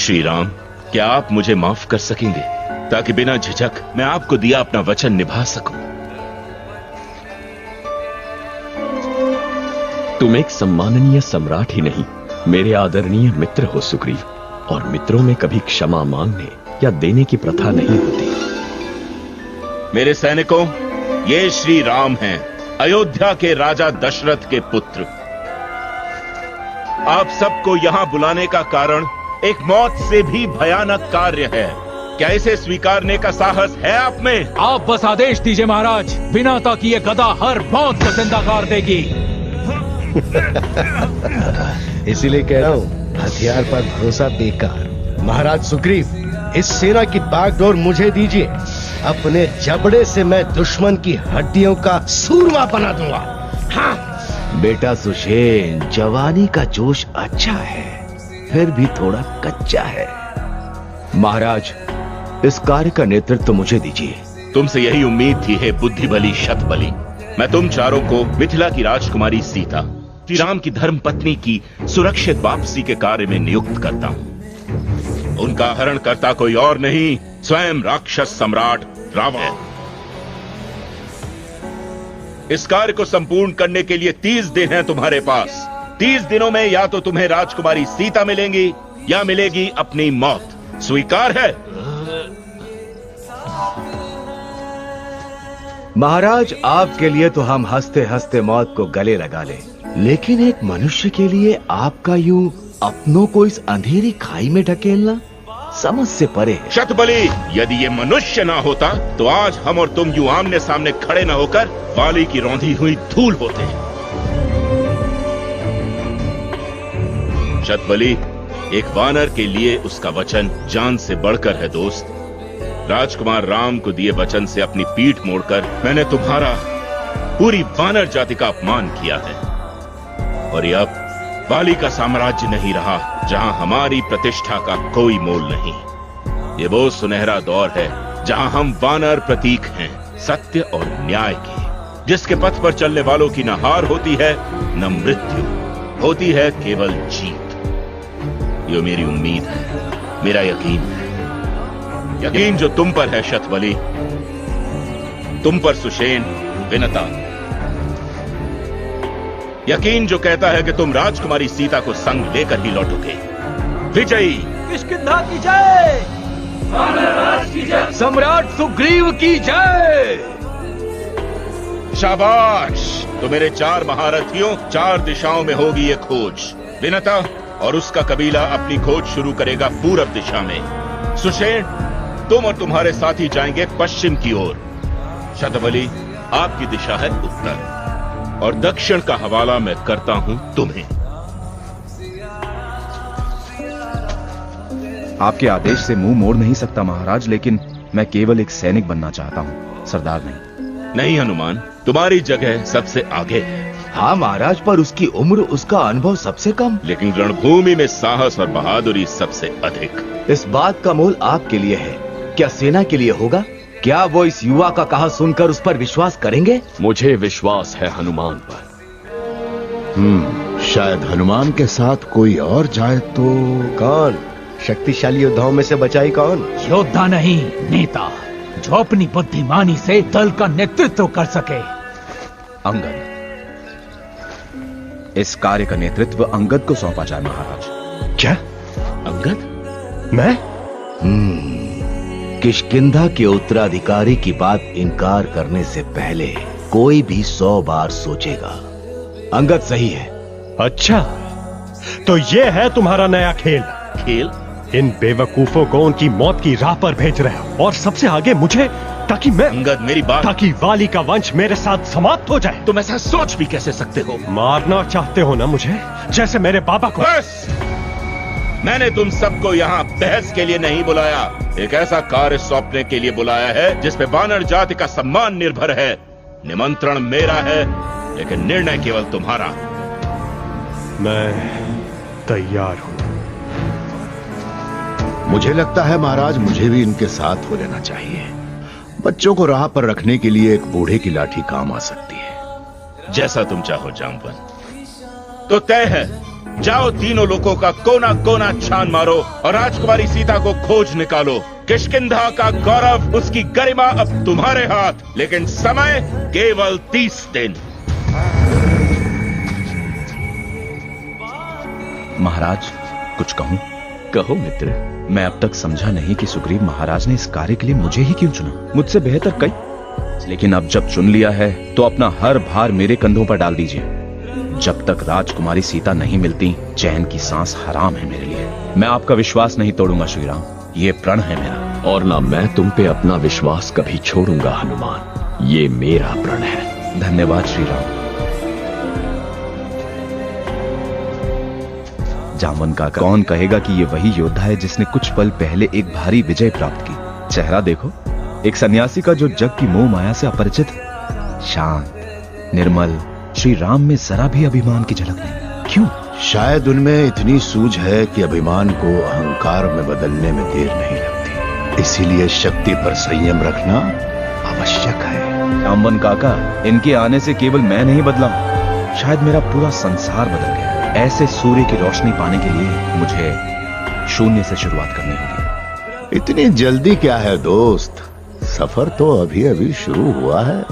श्री राम, क्या आप मुझे माफ कर सकेंगे ताकि बिना झिझक मैं आपको दिया अपना वचन निभा सकूं? तुम एक सम्माननीय सम्राट ही नहीं, मेरे आदरणीय मित्र हो सुग्रीव, और मित्रों में कभी क्षमा मांगने या देने की प्रथा नहीं होती। मेरे सैनिकों, ये श्री राम हैं, अयोध्या के राजा दशरथ के पुत्र। आप सबको यहां बुलाने का कारण एक मौत से भी भयानक कार्य है। क्या इसे स्वीकारने का साहस है आप में? आप बस आदेश दीजिए महाराज, बिना ताकि ये गदा हर मौत को जिंदा कर देगी। इसीलिए कह रहा हूँ, हथियार पर भरोसा बेकार। महाराज सुग्रीव, इस सेना की बागडोर मुझे दीजिए। अपने जबड़े से मैं दुश्मन की हड्डियों का सूरमा बना दूंगा। हाँ। बेटा सुषेण, जवानी का जोश अच्छा है, फिर भी थोड़ा कच्चा है। महाराज, इस कार्य का नेतृत्व मुझे दीजिए। तुमसे यही उम्मीद थी, हे बुद्धिबली शतबली। मैं तुम चारों को मिथिला की राजकुमारी सीता, श्री राम की धर्म पत्नी की सुरक्षित वापसी के कार्य में नियुक्त करता हूं। उनका हरण करता कोई और नहीं, स्वयं राक्षस सम्राट रावण। इस कार्य को संपूर्ण करने के लिए 30 दिन हैं तुम्हारे पास। 30 दिनों में या तो तुम्हें राजकुमारी सीता मिलेंगी या मिलेगी अपनी मौत। स्वीकार है? महाराज, आपके लिए तो हम हंसते हंसते मौत को गले लगा ले, लेकिन एक मनुष्य के लिए आपका यूं अपनों को इस अंधेरी खाई में ढकेलना समझ से परे है। शतबली, यदि ये मनुष्य ना होता तो आज हम और तुम यूं आमने सामने खड़े न होकर वाली की रौंधी हुई धूल होते। शतबली, एक वानर के लिए उसका वचन जान से बढ़कर है दोस्त। राजकुमार राम को दिए वचन से अपनी पीठ मोड़कर मैंने तुम्हारा, पूरी वानर जाति का अपमान किया है। और ये अब वाली का साम्राज्य नहीं रहा जहां हमारी प्रतिष्ठा का कोई मोल नहीं। ये वो सुनहरा दौर है जहां हम वानर प्रतीक हैं सत्य और न्याय की, जिसके पथ पर चलने वालों की न हार होती है न मृत्यु, होती है केवल जीत। ये मेरी उम्मीद है, मेरा यकीन है। यकीन जो तुम पर है शतबली, तुम पर सुषेण, विनता। यकीन जो कहता है कि तुम राजकुमारी सीता को संग लेकर ही लौटोगे। विजयी किष्किंधा की जय, वानरराज की जय, सम्राट सुग्रीव की जय। शाबाश! तो मेरे 4 महारथियों 4 दिशाओं में होगी ये खोज। विनता और उसका कबीला अपनी खोज शुरू करेगा पूरब दिशा में। सुषेण, तुम और तुम्हारे साथी जाएंगे पश्चिम की ओर। शतबली, आपकी दिशा है उत्तर, और दक्षिण का हवाला मैं करता हूं तुम्हें। आपके आदेश से मुंह मोड़ नहीं सकता महाराज, लेकिन मैं केवल एक सैनिक बनना चाहता हूं, सरदार नहीं। नहीं हनुमान, तुम्हारी जगह सबसे आगे है। हाँ महाराज, पर उसकी उम्र, उसका अनुभव सबसे कम। लेकिन रणभूमि में साहस और बहादुरी सबसे अधिक। इस बात का मोल आपके लिए है, क्या सेना के लिए होगा? क्या वो इस युवा का कहा सुनकर उस पर विश्वास करेंगे? मुझे विश्वास है हनुमान पर। शायद हनुमान के साथ कोई और जाए तो। कौन? शक्तिशाली योद्धाओं में से बचाई कौन? योद्धा नहीं, नेता, जो अपनी बुद्धिमानी से दल का नेतृत्व कर सके। अंगद। इस कार्य का नेतृत्व अंगद को सौंपा जाए महाराज। क्या? अंगद? मैं? किष्किंधा के उत्तराधिकारी की बात इनकार करने से पहले कोई भी 100 बार सोचेगा। अंगद सही है। अच्छा, तो ये है तुम्हारा नया खेल? खेल? इन बेवकूफों को उनकी मौत की राह पर भेज रहे हो, और सबसे आगे मुझे, ताकि मैं, अंगद मेरी बात, ताकि वाली का वंश मेरे साथ समाप्त हो जाए। तुम ऐसा सोच भी कैसे सकते हो? मारना चाहते हो ना मुझे, जैसे मेरे बाबा को? बस! मैंने तुम सबको यहाँ बहस के लिए नहीं बुलाया, एक ऐसा कार्य सौंपने के लिए बुलाया है जिसपे वानर जाति का सम्मान निर्भर है। निमंत्रण मेरा है, लेकिन निर्णय केवल तुम्हारा। मैं तैयार हूं। मुझे लगता है महाराज, मुझे भी इनके साथ हो लेना चाहिए। बच्चों को राह पर रखने के लिए एक बूढ़े की लाठी काम आ सकती है। जैसा तुम चाहो जामवन। तो तय है, जाओ तीनों लोगों का कोना कोना छान मारो और राजकुमारी सीता को खोज निकालो। किष्किंधा का गौरव, उसकी गरिमा अब तुम्हारे हाथ, लेकिन समय केवल 30 दिन। महाराज, कुछ कहूं? कहो मित्र। मैं अब तक समझा नहीं कि सुग्रीव महाराज ने इस कार्य के लिए मुझे ही क्यों चुना। मुझसे बेहतर कई, लेकिन अब जब चुन लिया है तो अपना हर भार मेरे कंधों पर डाल दीजिए। जब तक राजकुमारी सीता नहीं मिलती, चैन की सांस हराम है मेरे लिए। मैं आपका विश्वास नहीं तोड़ूंगा श्री राम, ये प्रण है मेरा। और ना मैं तुम पे अपना विश्वास कभी छोड़ूंगा हनुमान, ये मेरा प्रण है। धन्यवाद श्री राम। जामवन काका, कौन कहेगा कि ये वही योद्धा है जिसने कुछ पल पहले एक भारी विजय प्राप्त की। चेहरा देखो, एक सन्यासी का जो जग की मोह माया से अपरिचित है। शांत, निर्मल, श्री राम में जरा भी अभिमान की झलक नहीं। क्यों? शायद उनमें इतनी सूझ है कि अभिमान को अहंकार में बदलने में देर नहीं लगती, इसीलिए शक्ति पर संयम रखना आवश्यक है। जामवन काका, इनके आने से केवल मैं नहीं बदला, शायद मेरा पूरा संसार बदल गया। ऐसे सूर्य की रोशनी पाने के लिए मुझे शून्य से शुरुआत करनी होगी। इतनी जल्दी क्या है दोस्त, सफर तो अभी अभी शुरू हुआ है।